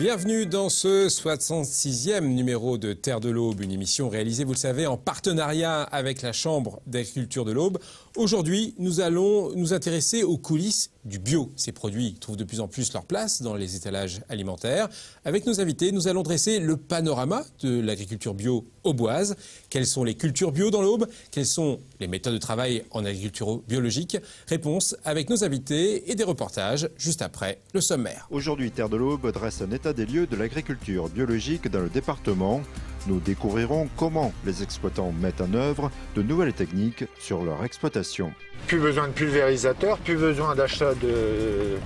Bienvenue dans ce 66e numéro de Terre de l'Aube, une émission réalisée, vous le savez, en partenariat avec la Chambre d'agriculture de l'Aube. Aujourd'hui, nous allons nous intéresser aux coulisses du bio. Ces produits trouvent de plus en plus leur place dans les étalages alimentaires. Avec nos invités, nous allons dresser le panorama de l'agriculture bio auboise. Quelles sont les cultures bio dans l'Aube? Quelles sont les méthodes de travail en agriculture biologique? Réponse avec nos invités et des reportages juste après le sommaire. Aujourd'hui, Terre de l'Aube dresse un état des lieux de l'agriculture biologique dans le département. Nous découvrirons comment les exploitants mettent en œuvre de nouvelles techniques sur leur exploitation. Plus besoin de pulvérisateurs, plus besoin d'achat de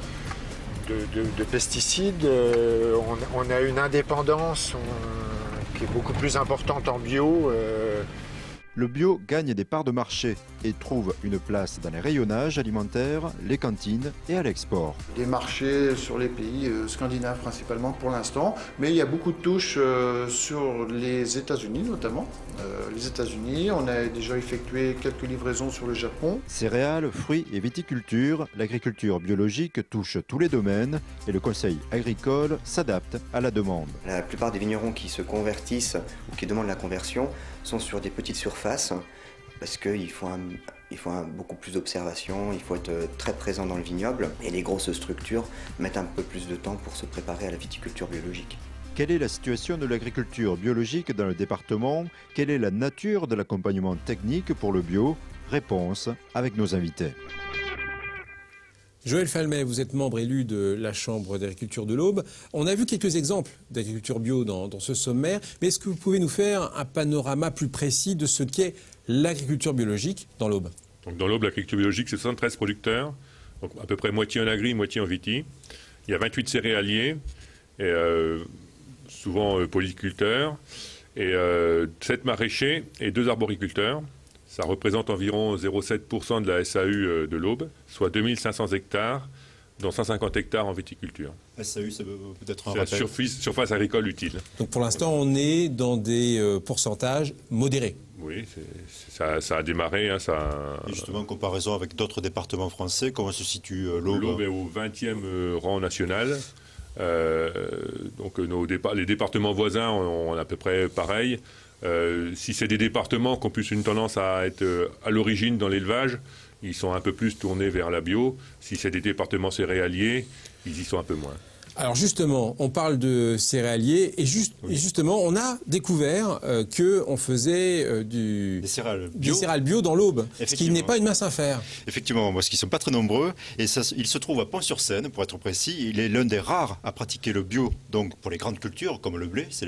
pesticides. On a une indépendance qui est beaucoup plus importante en bio. Le bio gagne des parts de marché et trouve une place dans les rayonnages alimentaires, les cantines et à l'export. Des marchés sur les pays scandinaves principalement pour l'instant, mais il y a beaucoup de touches sur les États-Unis notamment. Les États-Unis, on a déjà effectué quelques livraisons sur le Japon. Céréales, fruits et viticulture, l'agriculture biologique touche tous les domaines et le conseil agricole s'adapte à la demande. La plupart des vignerons qui se convertissent ou qui demandent la conversion sont sur des petites surfaces parce qu'il faut beaucoup plus d'observation, il faut être très présent dans le vignoble et les grosses structures mettent un peu plus de temps pour se préparer à la viticulture biologique. Quelle est la situation de l'agriculture biologique dans le département? Quelle est la nature de l'accompagnement technique pour le bio? Réponse avec nos invités. Joël Falmet, vous êtes membre élu de la Chambre d'agriculture de l'Aube. On a vu quelques exemples d'agriculture bio dans ce sommaire, mais est-ce que vous pouvez nous faire un panorama plus précis de ce qu'est l'agriculture biologique dans l'Aube? Donc dans l'Aube, l'agriculture biologique, c'est 73 producteurs, donc à peu près moitié en agri, moitié en viti. Il y a 28 céréaliers, et souvent polyculteurs, et 7 maraîchers et 2 arboriculteurs. Ça représente environ 0,7% de la SAU de l'Aube, soit 2500 hectares, dont 150 hectares en viticulture. SAU, ça veut peut-être un rappel. C'est la surface agricole utile. Donc pour l'instant, on est dans des pourcentages modérés. Oui, ça a démarré. Et justement, en comparaison avec d'autres départements français, comment se situe l'Aube? L'Aube est au 20e rang national. Donc les départements voisins ont à peu près pareil. Si c'est des départements qui ont plus une tendance à être à l'origine dans l'élevage, ils sont un peu plus tournés vers la bio. Si c'est des départements céréaliers, ils y sont un peu moins. Alors justement, on parle de céréaliers et justement, on a découvert qu'on faisait des céréales bio dans l'Aube, ce qui n'est pas une mince affaire. Effectivement, parce qu'ils ne sont pas très nombreux et il se trouve à Pont-sur-Seine, pour être précis. Il est l'un des rares à pratiquer le bio, donc pour les grandes cultures comme le blé, c'est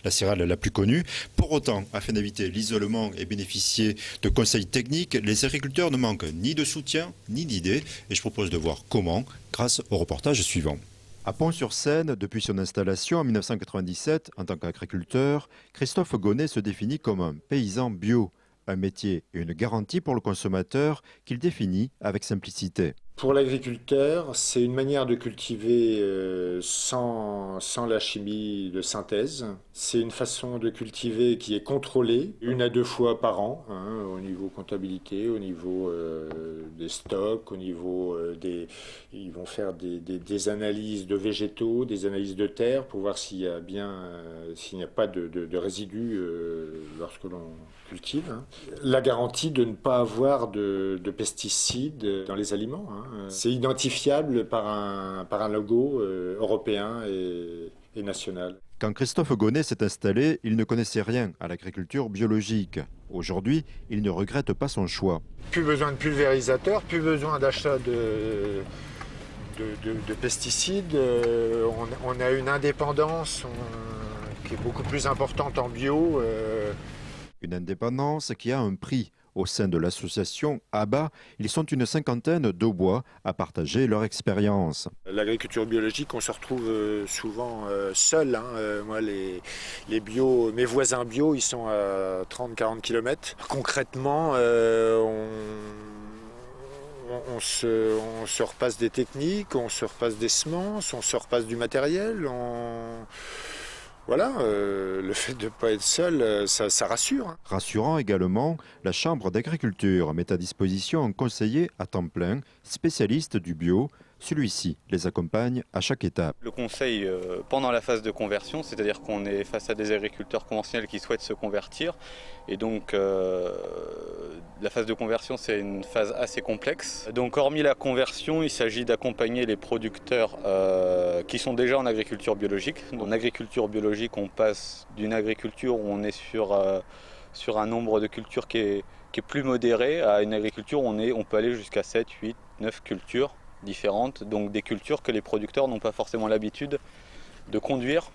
la céréale la plus connue. Pour autant, afin d'éviter l'isolement et bénéficier de conseils techniques, les agriculteurs ne manquent ni de soutien ni d'idées et je propose de voir comment grâce au reportage suivant. À Pont-sur-Seine, depuis son installation en 1997, en tant qu'agriculteur, Christophe Gonnet se définit comme un paysan bio, un métier et une garantie pour le consommateur qu'il définit avec simplicité. Pour l'agriculteur, c'est une manière de cultiver sans la chimie de synthèse. C'est une façon de cultiver qui est contrôlée 1 à 2 fois par an, au niveau comptabilité, au niveau des stocks, au niveau ils vont faire des analyses de végétaux, des analyses de terre pour voir s'il n'y a pas de résidus lorsque l'on cultive. La garantie de ne pas avoir de pesticides dans les aliments. C'est identifiable par un logo européen et national. Quand Christophe Gonnet s'est installé, il ne connaissait rien à l'agriculture biologique. Aujourd'hui, il ne regrette pas son choix. Plus besoin de pulvérisateurs, plus besoin d'achat de pesticides. On a une indépendance qui est beaucoup plus importante en bio. Une indépendance qui a un prix. Au sein de l'association ABA, ils sont une cinquantaine d'Aubois à partager leur expérience. L'agriculture biologique, on se retrouve souvent seul. Moi, mes voisins bio, ils sont à 30-40 km. Concrètement, on se repasse des techniques, on se repasse des semences, on se repasse du matériel. Voilà, le fait de ne pas être seul, ça rassure. Rassurant également, la Chambre d'agriculture met à disposition un conseiller à temps plein, spécialiste du bio, Celui-ci les accompagne à chaque étape. Le conseil pendant la phase de conversion, c'est-à-dire qu'on est face à des agriculteurs conventionnels qui souhaitent se convertir. Et donc la phase de conversion, c'est une phase assez complexe. Donc hormis la conversion, il s'agit d'accompagner les producteurs qui sont déjà en agriculture biologique. En agriculture biologique, on passe d'une agriculture où on est sur un nombre de cultures qui est plus modéré à une agriculture où on peut aller jusqu'à 7, 8, 9 cultures différentes, donc des cultures que les producteurs n'ont pas forcément l'habitude de conduire.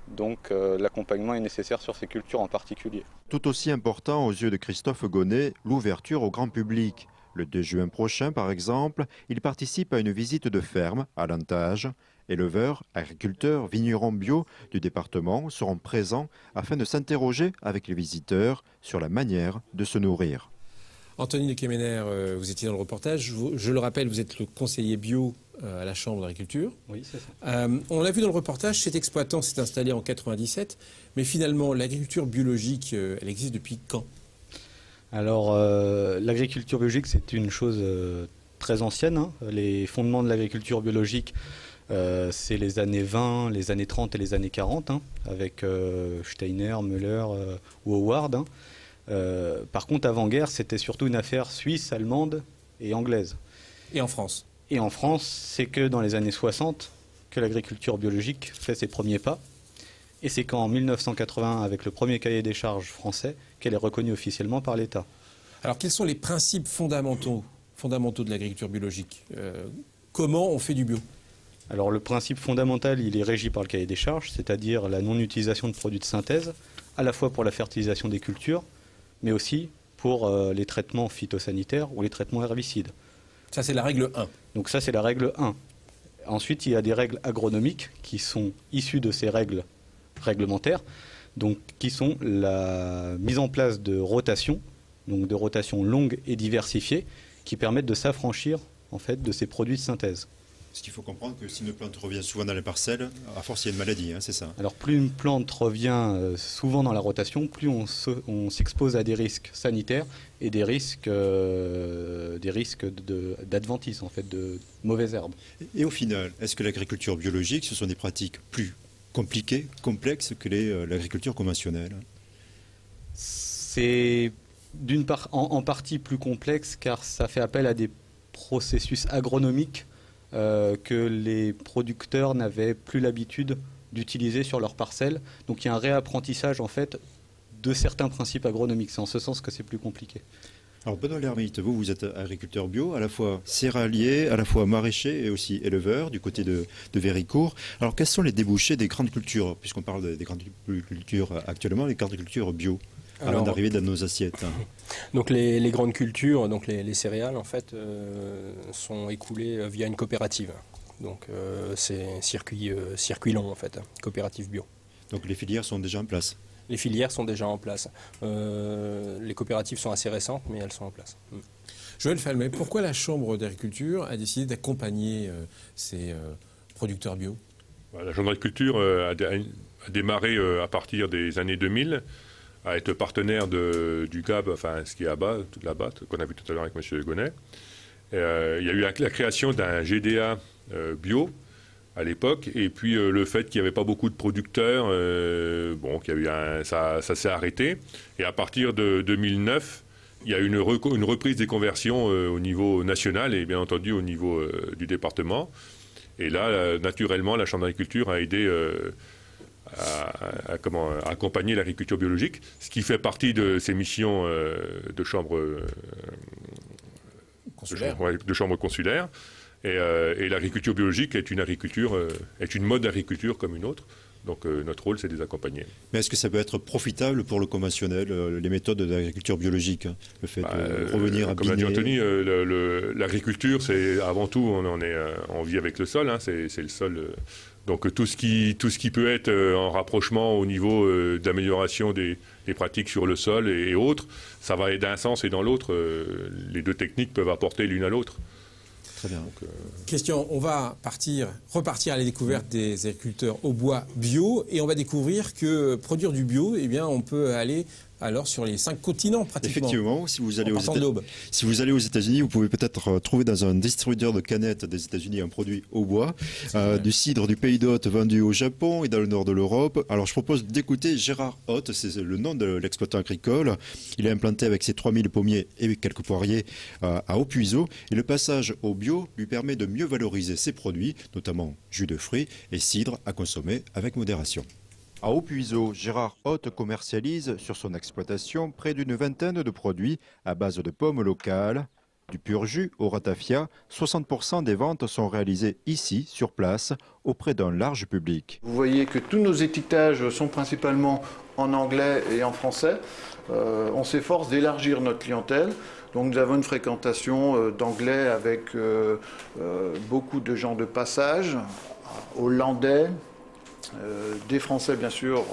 Donc l'accompagnement est nécessaire sur ces cultures en particulier. Tout aussi important aux yeux de Christophe Gonnet, l'ouverture au grand public. Le 2 juin prochain, par exemple, il participe à une visite de ferme à Lantage. Éleveurs, agriculteurs, vignerons bio du département seront présents afin de s'interroger avec les visiteurs sur la manière de se nourrir. Anthony de Kemener, vous étiez dans le reportage. Je le rappelle, vous êtes le conseiller bio à la Chambre d'agriculture. Oui, c'est ça. On l'a vu dans le reportage, cet exploitant s'est installé en 97, mais finalement, l'agriculture biologique, elle existe depuis quand? Alors, l'agriculture biologique, c'est une chose très ancienne. Hein. Les fondements de l'agriculture biologique, c'est les années 20, les années 30 et les années 40, hein, avec Steiner, Müller ou Howard. Hein. Par contre, avant-guerre, c'était surtout une affaire suisse, allemande et anglaise. Et en France? Et en France, c'est que dans les années 60 que l'agriculture biologique fait ses premiers pas. Et c'est qu'en 1981, avec le premier cahier des charges français, qu'elle est reconnue officiellement par l'État. Alors, quels sont les principes fondamentaux de l'agriculture biologique? Comment on fait du bio? Alors, le principe fondamental, il est régi par le cahier des charges, c'est-à-dire la non-utilisation de produits de synthèse, à la fois pour la fertilisation des cultures, mais aussi pour les traitements phytosanitaires ou les traitements herbicides. Ça, c'est la règle 1. Donc ça, c'est la règle 1. Ensuite, il y a des règles agronomiques qui sont issues de ces règles réglementaires, donc qui sont la mise en place de rotations, donc de rotations longues et diversifiées, qui permettent de s'affranchir en fait de ces produits de synthèse. Ce qu'il faut comprendre que si une plante revient souvent dans les parcelles, à force il y a une maladie, hein, c'est ça? Alors plus une plante revient souvent dans la rotation, plus on s'expose à des risques sanitaires et des risques d'adventice, en fait, de mauvaises herbes. Et au final, est-ce que l'agriculture biologique, ce sont des pratiques plus compliquées, complexes que l'agriculture conventionnelle? C'est d'une part en partie plus complexe car ça fait appel à des processus agronomiques que les producteurs n'avaient plus l'habitude d'utiliser sur leurs parcelles. Donc il y a un réapprentissage en fait de certains principes agronomiques. C'est en ce sens que c'est plus compliqué. Alors Benoît Lermite, vous êtes agriculteur bio, à la fois céréalier, à la fois maraîcher et aussi éleveur du côté de Véricourt. Alors quels sont les débouchés des grandes cultures, puisqu'on parle des grandes cultures actuellement, les grandes cultures bio avant d'arriver dans nos assiettes? Donc les grandes cultures, donc les céréales en fait, sont écoulées via une coopérative. Donc c'est circuit long en fait, coopérative bio. Donc les filières sont déjà en place? Les filières sont déjà en place. Les coopératives sont assez récentes, mais elles sont en place. Joël Falmet, pourquoi la Chambre d'agriculture a décidé d'accompagner ces producteurs bio? La Chambre d'agriculture a démarré à partir des années 2000 à être partenaire du GAB, enfin ce qui est là-bas, qu'on a vu tout à l'heure avec M. Gonnet. Il y a eu la création d'un GDA bio à l'époque, et puis le fait qu'il n'y avait pas beaucoup de producteurs, ça s'est arrêté. Et à partir de 2009, il y a eu une reprise des conversions au niveau national et bien entendu au niveau du département. Et là, naturellement, la Chambre d'agriculture a aidé à accompagner l'agriculture biologique, ce qui fait partie de ses missions de chambre consulaire. Et l'agriculture biologique est une mode d'agriculture comme une autre. Donc notre rôle, c'est de les accompagner. Mais est-ce que ça peut être profitable pour le conventionnel, les méthodes de l'agriculture biologique, hein, le fait de revenir à comme l'a dit Anthony, l'agriculture, c'est avant tout, on vit avec le sol, hein, c'est le sol. Donc tout ce qui peut être en rapprochement au niveau d'amélioration des pratiques sur le sol et autres, ça va aller d'un sens et dans l'autre. Les deux techniques peuvent apporter l'une à l'autre. Très bien. Donc, Christian, on va repartir à la découverte des agriculteurs au bois bio et on va découvrir que produire du bio, eh bien, on peut aller alors sur les 5 continents pratiquement. Effectivement, si vous allez aux États-Unis, vous pouvez peut-être trouver dans un distributeur de canettes des États-Unis un produit au bois, du cidre du pays d'Hôte vendu au Japon et dans le nord de l'Europe. Alors je propose d'écouter Gérard Hôte, c'est le nom de l'exploitant agricole. Il est implanté avec ses 3000 pommiers et quelques poiriers à Haut-Puiseaux. Et le passage au bio lui permet de mieux valoriser ses produits, notamment jus de fruits et cidre à consommer avec modération. À Haut-Puiseaux, Gérard Hôte commercialise sur son exploitation près d'une vingtaine de produits à base de pommes locales. Du pur jus au ratafia, 60% des ventes sont réalisées ici, sur place, auprès d'un large public. Vous voyez que tous nos étiquetages sont principalement en anglais et en français. On s'efforce d'élargir notre clientèle. Donc nous avons une fréquentation d'anglais avec beaucoup de gens de passage, hollandais, des Français bien sûr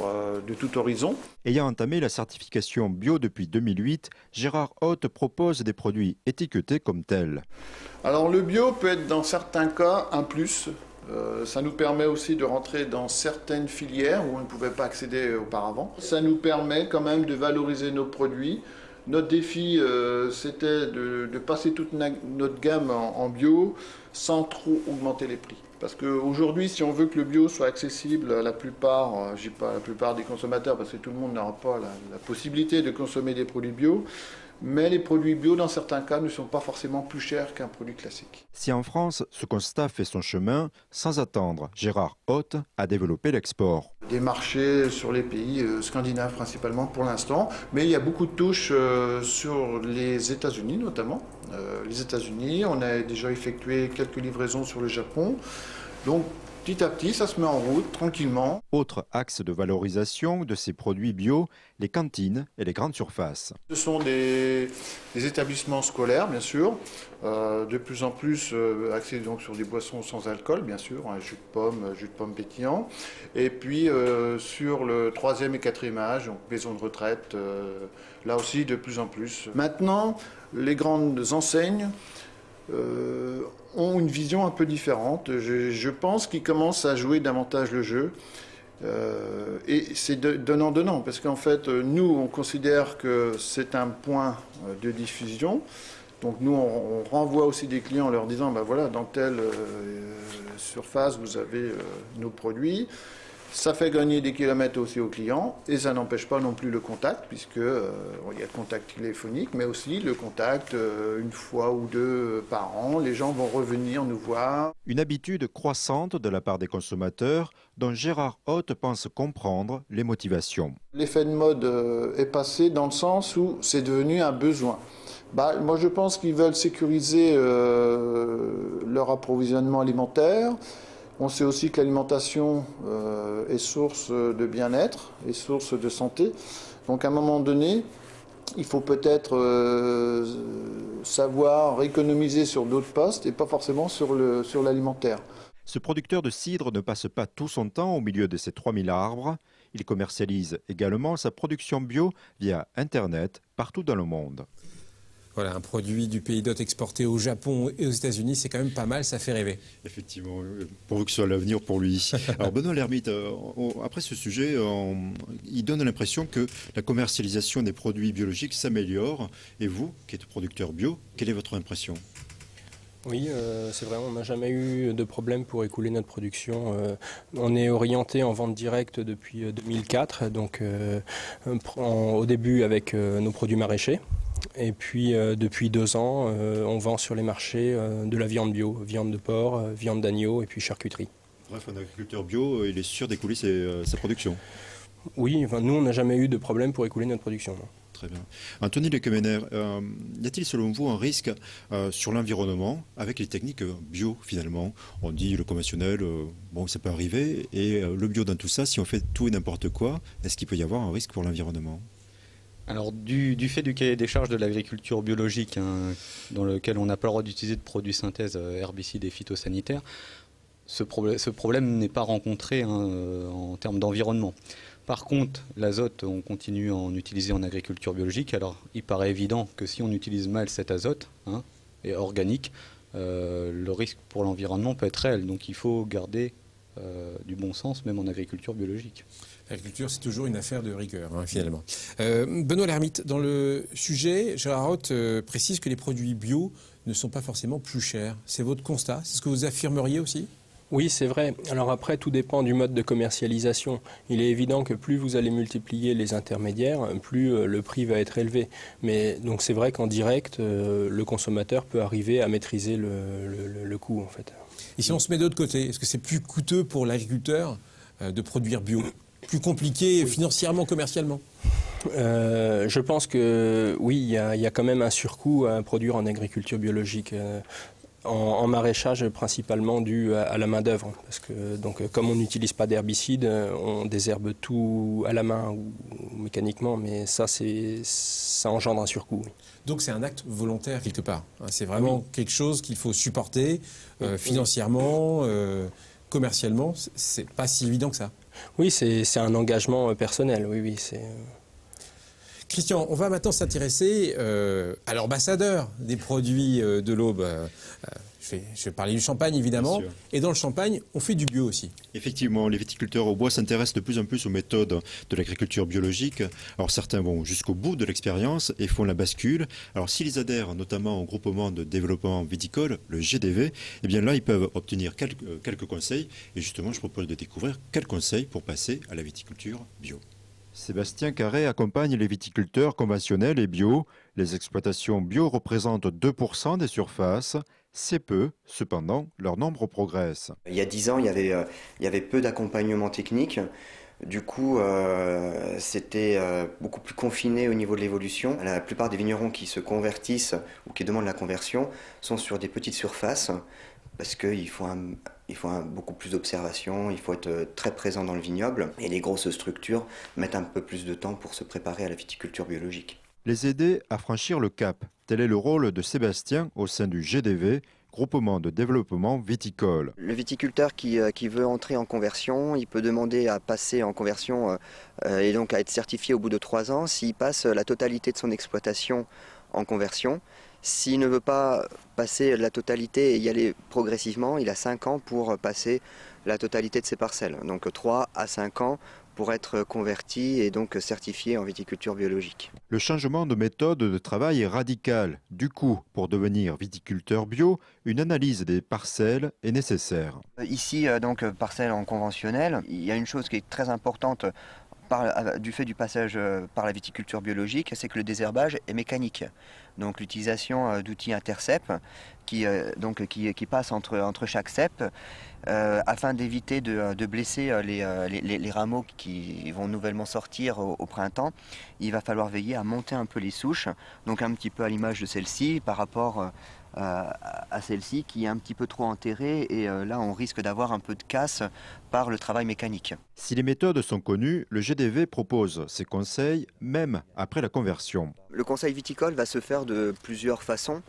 de tout horizon. Ayant entamé la certification bio depuis 2008, Gérard Hôte propose des produits étiquetés comme tels. Alors le bio peut être dans certains cas un plus. Ça nous permet aussi de rentrer dans certaines filières où on ne pouvait pas accéder auparavant. Ça nous permet quand même de valoriser nos produits. Notre défi, c'était de passer toute notre gamme en bio sans trop augmenter les prix. Parce qu'aujourd'hui, si on veut que le bio soit accessible à la plupart, je dis pas la plupart des consommateurs, parce que tout le monde n'aura pas la possibilité de consommer des produits bio, mais les produits bio, dans certains cas, ne sont pas forcément plus chers qu'un produit classique. Si en France, ce constat fait son chemin, sans attendre, Gérard Hôte a développé l'export. Des marchés sur les pays scandinaves principalement pour l'instant, mais il y a beaucoup de touches sur les États-Unis notamment. Les États-Unis, on a déjà effectué quelques livraisons sur le Japon. Donc petit à petit, ça se met en route tranquillement. Autre axe de valorisation de ces produits bio, les cantines et les grandes surfaces. Ce sont des établissements scolaires, bien sûr, de plus en plus axés donc sur des boissons sans alcool, bien sûr, jus de pomme pétillant. Et puis sur le 3e et 4e âge, donc maison de retraite, là aussi de plus en plus. Maintenant, les grandes enseignes ont une vision un peu différente. Je pense qu'ils commencent à jouer davantage le jeu. Et c'est donnant-donnant, parce qu'en fait, nous, on considère que c'est un point de diffusion. Donc nous, on renvoie aussi des clients en leur disant, ben voilà, dans telle surface, vous avez nos produits. Ça fait gagner des kilomètres aussi aux clients et ça n'empêche pas non plus le contact, puisque il y a le contact téléphonique, mais aussi le contact une fois ou deux par an. Les gens vont revenir nous voir. Une habitude croissante de la part des consommateurs dont Gérard Hôte pense comprendre les motivations. L'effet de mode est passé dans le sens où c'est devenu un besoin. Moi, je pense qu'ils veulent sécuriser leur approvisionnement alimentaire. On sait aussi que l'alimentation est source de bien-être et source de santé. Donc à un moment donné, il faut peut-être savoir économiser sur d'autres postes et pas forcément sur l'alimentaire. Ce producteur de cidre ne passe pas tout son temps au milieu de ses 3000 arbres. Il commercialise également sa production bio via Internet partout dans le monde. Voilà, un produit du pays d'Hôte exporté au Japon et aux États-Unis, c'est quand même pas mal, ça fait rêver. Effectivement, pourvu que ce soit l'avenir pour lui. Alors Benoît Lermite, après ce sujet, il donne l'impression que la commercialisation des produits biologiques s'améliore. Et vous, qui êtes producteur bio, quelle est votre impression ? Oui, c'est vrai, on n'a jamais eu de problème pour écouler notre production. On est orienté en vente directe depuis 2004, donc au début avec nos produits maraîchers. Et puis depuis 2 ans, on vend sur les marchés de la viande bio, viande de porc, viande d'agneau et puis charcuterie. Bref, un agriculteur bio, il est sûr d'écouler sa production. Oui, enfin, nous on n'a jamais eu de problème pour écouler notre production. Non. Très bien. Anthony Lekemener, y a-t-il selon vous un risque sur l'environnement avec les techniques bio finalement ? On dit le conventionnel, bon ça peut arriver, et le bio dans tout ça, si on fait tout et n'importe quoi, est-ce qu'il peut y avoir un risque pour l'environnement ? Alors du fait du cahier des charges de l'agriculture biologique, dans lequel on n'a pas le droit d'utiliser de produits synthèse, herbicides et phytosanitaires, ce problème n'est pas rencontré en termes d'environnement. Par contre, l'azote, on continue à en utiliser en agriculture biologique. Alors il paraît évident que si on utilise mal cet azote et organique, le risque pour l'environnement peut être réel. Donc il faut garder du bon sens, même en agriculture biologique. L'agriculture, c'est toujours une affaire de rigueur, hein, finalement. Benoît Lermite, dans le sujet, Gérard Roth précise que les produits bio ne sont pas forcément plus chers. C'est votre constat? C'est ce que vous affirmeriez aussi? Oui, c'est vrai. Alors après, tout dépend du mode de commercialisation. Il est évident que plus vous allez multiplier les intermédiaires, plus le prix va être élevé. Mais donc c'est vrai qu'en direct, le consommateur peut arriver à maîtriser le coût, en fait. Et si on se met de l'autre côté, est-ce que c'est plus coûteux pour l'agriculteur de produire bio? Plus compliqué financièrement, commercialement? Je pense que oui, il y a quand même un surcoût à produire en agriculture biologique. En maraîchage, principalement dû à la main-d'œuvre. Parce que, donc, comme on n'utilise pas d'herbicides, on désherbe tout à la main ou mécaniquement, mais ça engendre un surcoût. Oui. Donc c'est un acte volontaire quelque part. C'est vraiment quelque chose qu'il faut supporter financièrement, commercialement. C'est pas si évident que ça. Oui, c'est un engagement personnel. Oui, c'est... Christian, on va maintenant s'intéresser à l'ambassadeur des produits de l'Aube. Je vais parler du champagne, évidemment. Et dans le champagne, on fait du bio aussi. Effectivement, les viticulteurs au bois s'intéressent de plus en plus aux méthodes de l'agriculture biologique. Alors certains vont jusqu'au bout de l'expérience et font la bascule. Alors s'ils adhèrent notamment au groupement de développement viticole, le GDV, eh bien là, ils peuvent obtenir quelques conseils. Et justement, je propose de découvrir quels conseils pour passer à la viticulture bio. Sébastien Carré accompagne les viticulteurs conventionnels et bio. Les exploitations bio représentent 2% des surfaces. C'est peu, cependant, leur nombre progresse. Il y a 10 ans, il y avait peu d'accompagnement technique. Du coup, c'était beaucoup plus confiné au niveau de l'évolution. La plupart des vignerons qui se convertissent ou qui demandent la conversion sont sur des petites surfaces parce qu'il faut beaucoup plus d'observation, il faut être très présent dans le vignoble et les grosses structures mettent un peu plus de temps pour se préparer à la viticulture biologique. Les aider à franchir le cap, tel est le rôle de Sébastien au sein du GDV, groupement de développement viticole. Le viticulteur qui veut entrer en conversion, il peut demander à passer en conversion et donc à être certifié au bout de 3 ans s'il passe la totalité de son exploitation en conversion. S'il ne veut pas passer la totalité et y aller progressivement, il a 5 ans pour passer la totalité de ses parcelles. Donc 3 à 5 ans pour être converti et donc certifié en viticulture biologique. Le changement de méthode de travail est radical. Du coup, pour devenir viticulteur bio, une analyse des parcelles est nécessaire. Ici, donc parcelle en conventionnel, il y a une chose qui est très importante du fait du passage par la viticulture biologique, c'est que le désherbage est mécanique. Donc l'utilisation d'outils intercept qui passent entre chaque cep afin d'éviter de blesser les rameaux qui vont nouvellement sortir au printemps. Il va falloir veiller à monter un peu les souches, donc un petit peu à l'image de celle-ci par rapport à celle-ci qui est un petit peu trop enterrée et là on risque d'avoir un peu de casse par le travail mécanique. Si les méthodes sont connues, le GDV propose ses conseils même après la conversion. Le conseil viticole va se faire de plusieurs façons.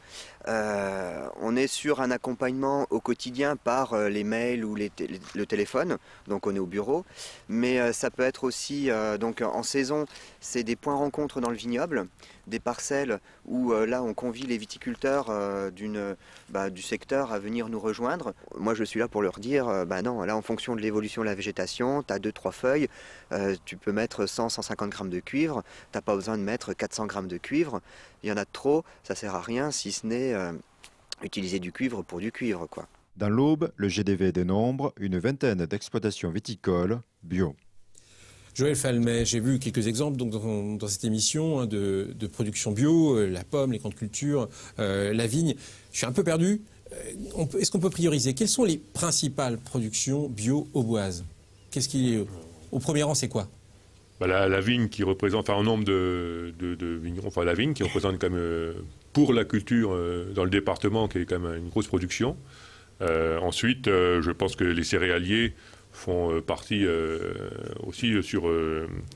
On est sur un accompagnement au quotidien par les mails ou le téléphone, donc on est au bureau, mais ça peut être aussi donc en saison, c'est des points rencontres dans le vignoble, des parcelles où là on convie les viticulteurs du secteur à venir nous rejoindre. Moi je suis là pour leur dire, non, là en fonction de l'évolution de la végétation, tu as 2-3 feuilles, tu peux mettre 100-150 grammes de cuivre, tu n'as pas besoin de mettre 400 grammes de cuivre, il y en a de trop, ça ne sert à rien si ce n'est utiliser du cuivre pour du cuivre, quoi. Dans l'Aube, le GDV dénombre une vingtaine d'exploitations viticoles bio. Joël Falmet, j'ai vu quelques exemples donc, dans cette émission de production bio, la pomme, les grandes cultures, la vigne. Je suis un peu perdu. Est-ce qu'on peut prioriser? Quelles sont les principales productions bio auboises? Au premier rang, c'est quoi? La vigne qui représente, en nombre de vignerons, la vigne qui représente quand même, pour la culture dans le département, qui est quand même une grosse production. Ensuite, je pense que les céréaliers font partie aussi sur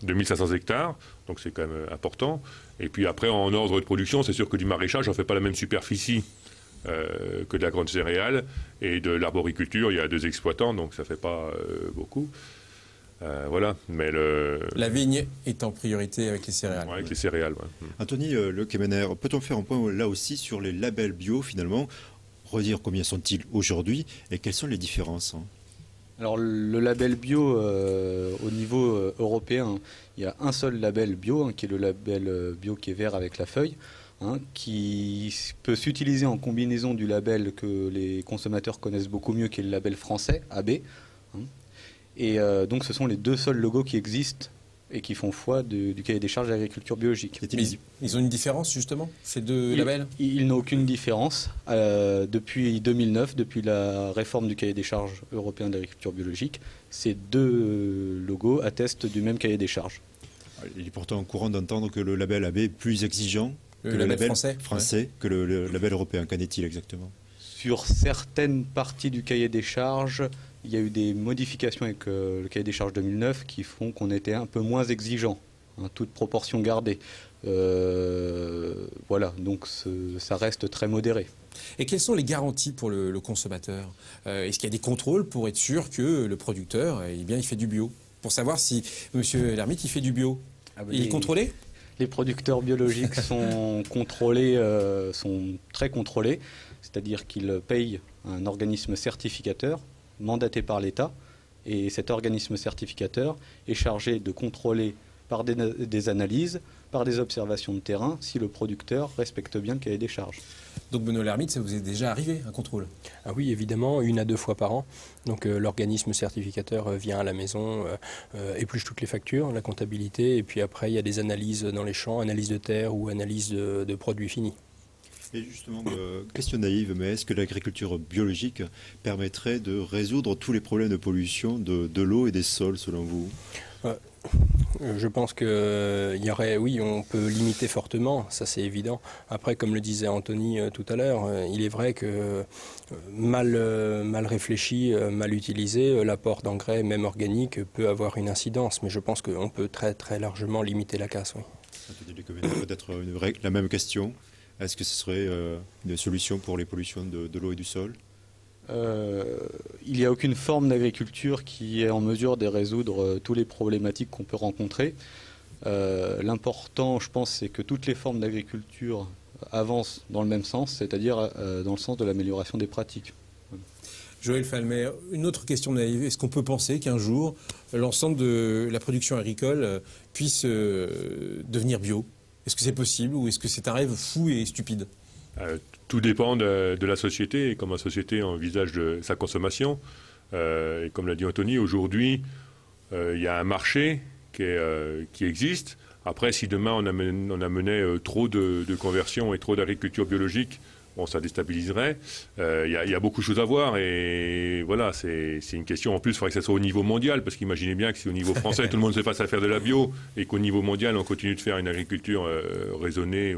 2500 hectares, donc c'est quand même important. Et puis après, en ordre de production, c'est sûr que du maraîchage, on ne fait pas la même superficie que de la grande céréale. Et de l'arboriculture, il y a 2 exploitants, donc ça ne fait pas beaucoup. Voilà, mais la vigne est en priorité avec les céréales. Ouais, avec les céréales, ouais. Anthony Le Kemener, peut-on faire un point là aussi sur les labels bio finalement, redire combien sont-ils aujourd'hui et quelles sont les différences? Alors le label bio au niveau européen, il y a un seul label bio, qui est le label bio qui est vert avec la feuille, qui peut s'utiliser en combinaison du label que les consommateurs connaissent beaucoup mieux, qui est le label français, AB. Et donc ce sont les deux seuls logos qui existent et qui font foi du cahier des charges de l'agriculture biologique. Mais ils ont une différence justement, ces deux labels? Ils n'ont aucune différence. Depuis 2009, depuis la réforme du cahier des charges européen de l'agriculture biologique, ces deux logos attestent du même cahier des charges. Il est pourtant courant d'entendre que le label AB est plus exigeant que le label français que le label européen. Qu'en est-il exactement? Sur certaines parties du cahier des charges, il y a eu des modifications avec le cahier des charges 2009 qui font qu'on était un peu moins exigeant, toute proportion gardée. Voilà, donc ça reste très modéré. Et quelles sont les garanties pour le consommateur? Est-ce qu'il y a des contrôles pour être sûr que le producteur, il fait du bio? Pour savoir si M. Lermite, il fait du bio? Il est contrôlé? Les producteurs biologiques sont contrôlés, sont très contrôlés, c'est-à-dire qu'ils payent un organisme certificateur mandaté par l'État, et cet organisme certificateur est chargé de contrôler par des analyses, par des observations de terrain, si le producteur respecte bien le cahier des charges. Donc Benoît Lermite, ça vous est déjà arrivé, un contrôle? Ah oui, évidemment, 1 à 2 fois par an. Donc l'organisme certificateur vient à la maison, épluche toutes les factures, la comptabilité, et puis après il y a des analyses dans les champs, analyse de terre ou analyse de produits finis. Et justement, question naïve, mais est-ce que l'agriculture biologique permettrait de résoudre tous les problèmes de pollution de l'eau et des sols, selon vous? Je pense qu'il y aurait, oui, on peut limiter fortement, ça c'est évident. Après, comme le disait Anthony tout à l'heure, il est vrai que mal réfléchi, mal utilisé, l'apport d'engrais, même organique, peut avoir une incidence. Mais je pense qu'on peut très très largement limiter la casse. Oui. Peut-être la même question. Est-ce que ce serait une solution pour les pollutions de l'eau et du sol? Il n'y a aucune forme d'agriculture qui est en mesure de résoudre toutes les problématiques qu'on peut rencontrer. L'important, je pense, c'est que toutes les formes d'agriculture avancent dans le même sens, c'est-à-dire dans le sens de l'amélioration des pratiques. Joël Falmer, une autre question naïve. Est-ce qu'on peut penser qu'un jour, l'ensemble de la production agricole puisse devenir bio? Est-ce que c'est possible ou est-ce que c'est un rêve fou et stupide? Tout dépend de la société et comment la société envisage sa consommation. Et comme l'a dit Anthony, aujourd'hui, il y a un marché qui existe. Après, si demain on amenait trop de conversion et trop d'agriculture biologique, bon, ça déstabiliserait. Il y a beaucoup de choses à voir et voilà, c'est une question. En plus, il faudrait que ça soit au niveau mondial, parce qu'imaginez bien que si au niveau français, tout le monde se fasse à faire de la bio et qu'au niveau mondial, on continue de faire une agriculture raisonnée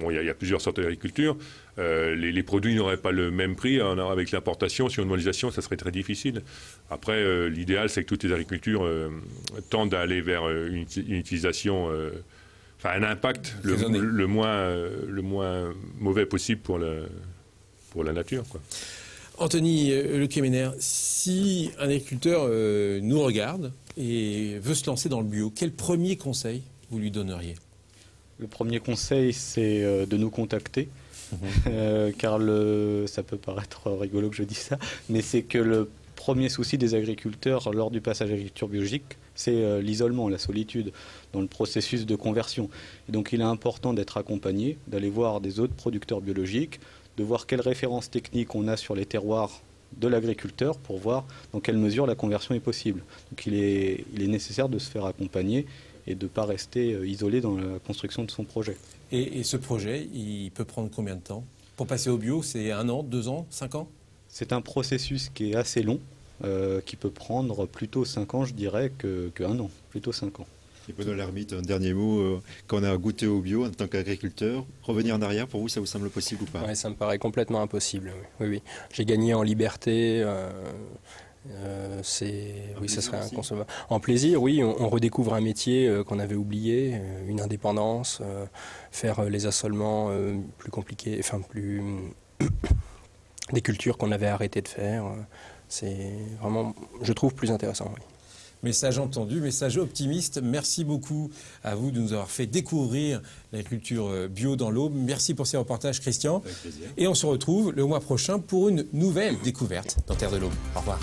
bon, il y a plusieurs sortes d'agriculture. Les produits n'auraient pas le même prix. Avec l'importation, sur une mondialisation, ça serait très difficile. Après, l'idéal, c'est que toutes les agricultures tendent à aller vers une utilisation, un impact le moins mauvais possible pour la nature, quoi. Anthony Le Quéméner, si un agriculteur nous regarde et veut se lancer dans le bio, quel premier conseil vous lui donneriez? Le premier conseil, c'est de nous contacter, car ça peut paraître rigolo que je dise ça, mais c'est que le premier souci des agriculteurs lors du passage à l'agriculture biologique, c'est l'isolement, la solitude dans le processus de conversion. Et donc il est important d'être accompagné, d'aller voir des autres producteurs biologiques, de voir quelles références techniques on a sur les terroirs de l'agriculteur pour voir dans quelle mesure la conversion est possible. Donc il est nécessaire de se faire accompagner et de ne pas rester isolé dans la construction de son projet. Et ce projet, il peut prendre combien de temps? Pour passer au bio, c'est 1 an, 2 ans, 5 ans? C'est un processus qui est assez long, qui peut prendre plutôt 5 ans, je dirais, que 1 an, plutôt 5 ans. Et Benoît Lermite, un dernier mot, quand on a goûté au bio en tant qu'agriculteur, revenir en arrière, pour vous, ça vous semble possible ou pas? Oui, ça me paraît complètement impossible. Oui. J'ai gagné en liberté. Oui, ça serait inconcevable. En plaisir, oui, on redécouvre un métier qu'on avait oublié, une indépendance, faire les assolements plus compliqués, des cultures qu'on avait arrêté de faire. C'est vraiment, je trouve, plus intéressant. Oui. Message entendu, message optimiste. Merci beaucoup à vous de nous avoir fait découvrir l'agriculture bio dans l'Aube. Merci pour ces reportages, Christian. Avec plaisir. Et on se retrouve le mois prochain pour une nouvelle découverte dans Terre de l'Aube. Au revoir.